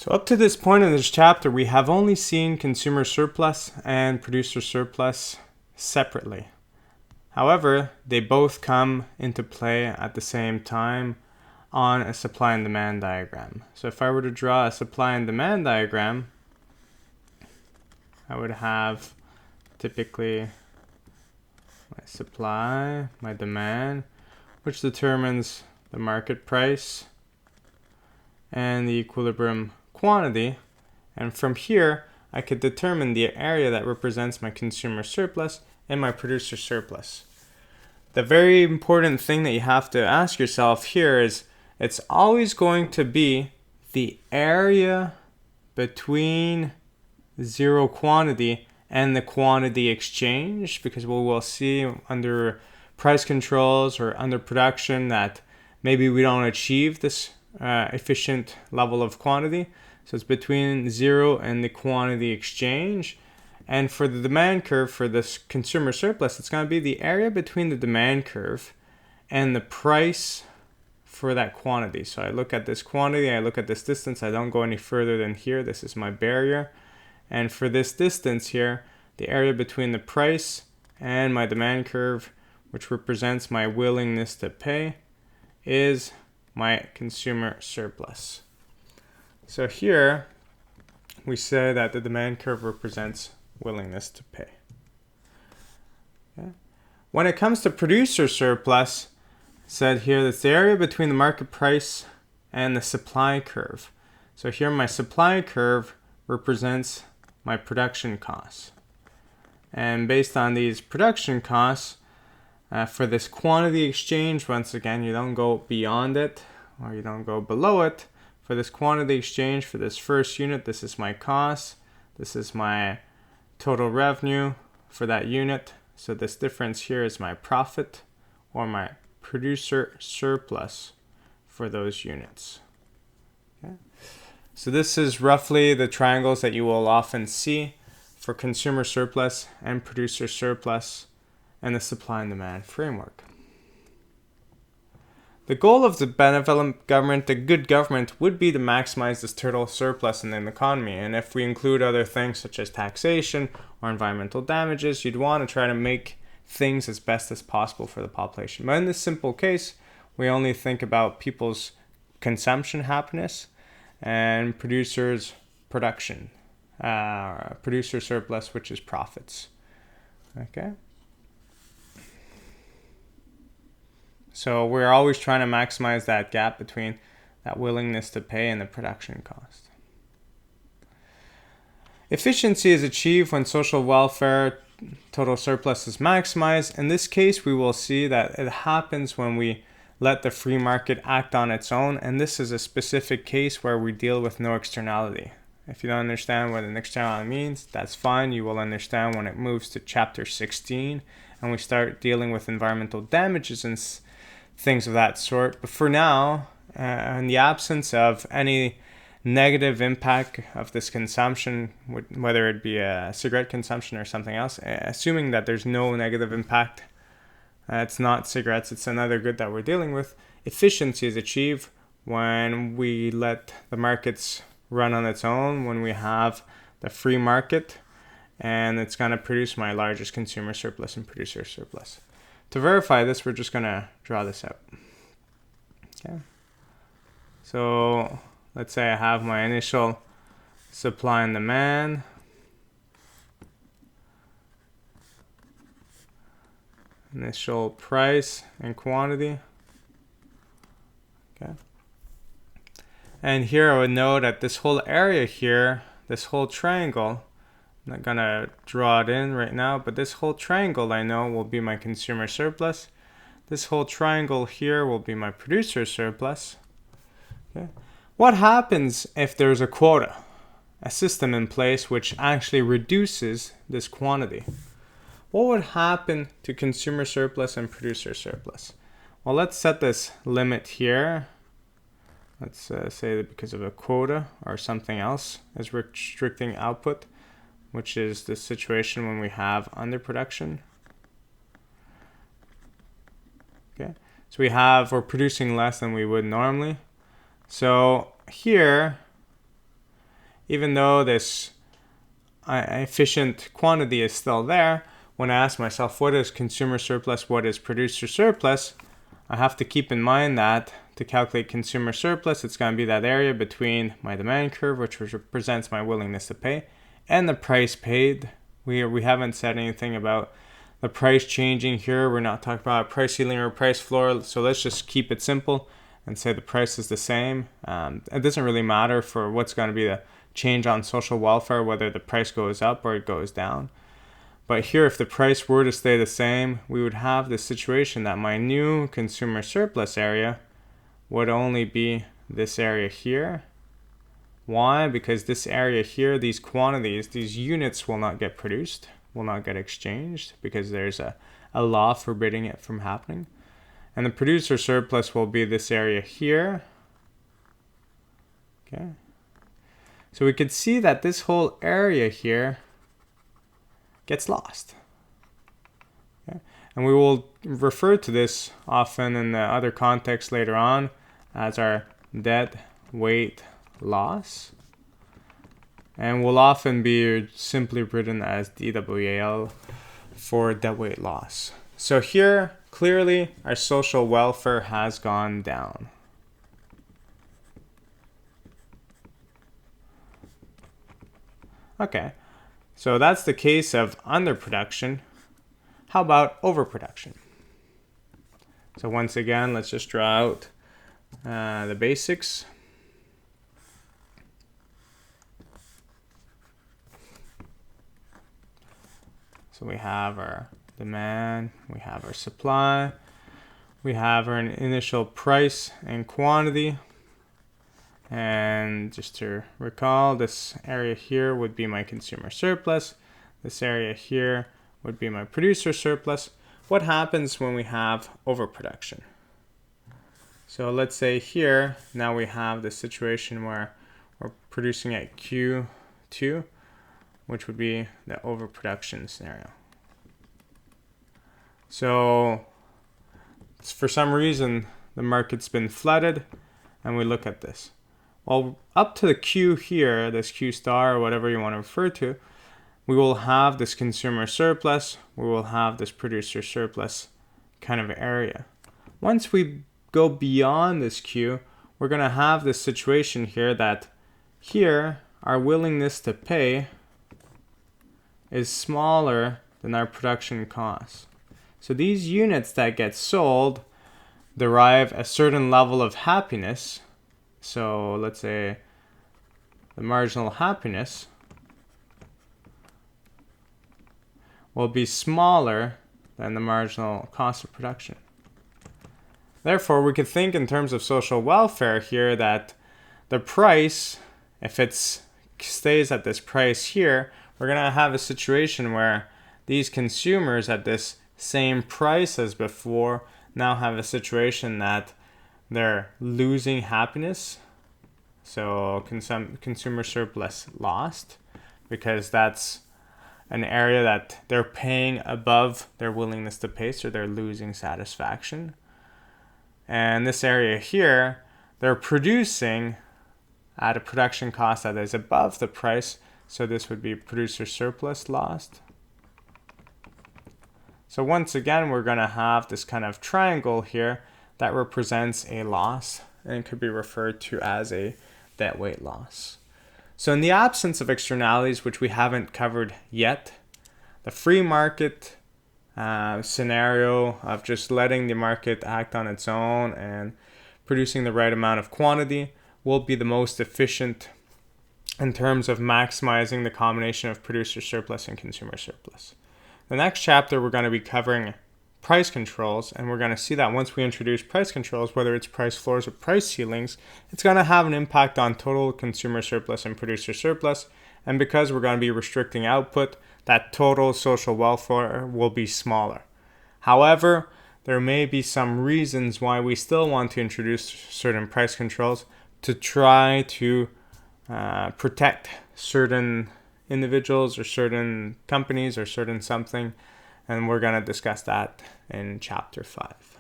So up to this point in this chapter, we have only seen consumer surplus and producer surplus separately. However, they both come into play at the same time on a supply and demand diagram. So if I were to draw a supply and demand diagram, I would have typically my supply, my demand, which determines the market price and the equilibrium quantity. And from here, I could determine the area that represents my consumer surplus and my producer surplus. The very important thing that you have to ask yourself here is it's always going to be the area between zero quantity and the quantity exchange, because we will see under price controls or under production that maybe we don't achieve this efficient level of quantity. So it's between zero and the quantity exchange. And for the demand curve for this consumer surplus, it's going to be the area between the demand curve and the price for that quantity. So I look at this quantity, I look at this distance, I don't go any further than here. This is my barrier. And for this distance here, the area between the price and my demand curve, which represents my willingness to pay, is my consumer surplus. So here we say that the demand curve represents willingness to pay. Okay. When it comes to producer surplus, said here that's the area between the market price and the supply curve. So here my supply curve represents my production costs. And based on these production costs, for this quantity exchange, once again, you don't go beyond it or you don't go below it. For this quantity exchange, for this first unit, this is my cost. This is my total revenue for that unit. So this difference here is my profit or my producer surplus for those units. Okay. So this is roughly the triangles that you will often see for consumer surplus and producer surplus and the supply and demand framework. The goal of the benevolent government, the good government, would be to maximize this total surplus in an economy. And if we include other things such as taxation or environmental damages, you'd want to try to make things as best as possible for the population. But in this simple case, we only think about people's consumption happiness and producers' production, producer surplus, which is profits. Okay. So we're always trying to maximize that gap between that willingness to pay and the production cost. Efficiency is achieved when social welfare total surplus is maximized. In this case, we will see that it happens when we let the free market act on its own. And this is a specific case where we deal with no externality. If you don't understand what an externality means, that's fine. You will understand when it moves to chapter 16 and we start dealing with environmental damages and things of that sort. But for now, in the absence of any negative impact of this consumption, whether it be a cigarette consumption or something else, assuming that there's no negative impact, it's not cigarettes, it's another good that we're dealing with, efficiency is achieved when we let the markets run on its own, when we have the free market, and it's going to produce my largest consumer surplus and producer surplus. To verify this, we're just going to draw this out. Okay. So let's say I have my initial supply and demand. Initial price and quantity. Okay. And here I would note that this whole area here, this whole triangle, I'm not going to draw it in right now, but this whole triangle I know will be my consumer surplus. This whole triangle here will be my producer surplus. Okay. What happens if there's a quota, a system in place which actually reduces this quantity? What would happen to consumer surplus and producer surplus? Well, let's set this limit here. Let's say that because of a quota or something else is restricting output, which is the situation when we have underproduction. Okay, so we're producing less than we would normally. So here even though this efficient quantity is still there, when I ask myself what is consumer surplus, what is producer surplus, I have to keep in mind that to calculate consumer surplus, it's going to be that area between my demand curve, which represents my willingness to pay, and the price paid. We haven't said anything about the price changing here. We're not talking about a price ceiling or a price floor, so let's just keep it simple and say the price is the same. It doesn't really matter for what's going to be the change on social welfare, whether the price goes up or it goes down. But here, if the price were to stay the same, we would have this situation that my new consumer surplus area would only be this area here. Why? Because this area here, these quantities, these units will not get produced, will not get exchanged, because there's a law forbidding it from happening. And the producer surplus will be this area here. Okay. So we could see that this whole area here gets lost. Okay. And we will refer to this often in the other context later on as our deadweight loss. And will often be simply written as DWAL for deadweight loss. So here, clearly, our social welfare has gone down. Okay, so that's the case of underproduction. How about overproduction? So once again, let's just draw out the basics. So we have our demand, we have our supply, we have our initial price and quantity. And just to recall, this area here would be my consumer surplus. This area here would be my producer surplus. What happens when we have overproduction? So let's say here, now we have this situation where we're producing at Q2, which would be the overproduction scenario. So for some reason, the market's been flooded, and we look at this. Well, up to the Q here, this Q star or whatever you want to refer to, we will have this consumer surplus, we will have this producer surplus kind of area. Once we go beyond this Q, we're going to have this situation here that here, our willingness to pay is smaller than our production costs. So these units that get sold derive a certain level of happiness. So let's say the marginal happiness will be smaller than the marginal cost of production. Therefore, we could think in terms of social welfare here that the price, if it stays at this price here, we're going to have a situation where these consumers at this same price as before now have a situation that they're losing happiness. So consumer surplus lost, because that's an area that they're paying above their willingness to pay, so they're losing satisfaction. And this area here, they're producing at a production cost that is above the price, so this would be producer surplus lost. So once again, we're going to have this kind of triangle here that represents a loss, and it could be referred to as a deadweight loss. So in the absence of externalities, which we haven't covered yet, the free market scenario of just letting the market act on its own and producing the right amount of quantity will be the most efficient in terms of maximizing the combination of producer surplus and consumer surplus. The next chapter, we're going to be covering price controls, and we're going to see that once we introduce price controls, whether it's price floors or price ceilings, it's going to have an impact on total consumer surplus and producer surplus. And because we're going to be restricting output, that total social welfare will be smaller. However, there may be some reasons why we still want to introduce certain price controls to try to protect certain individuals or certain companies or certain something. And we're going to discuss that in chapter 5.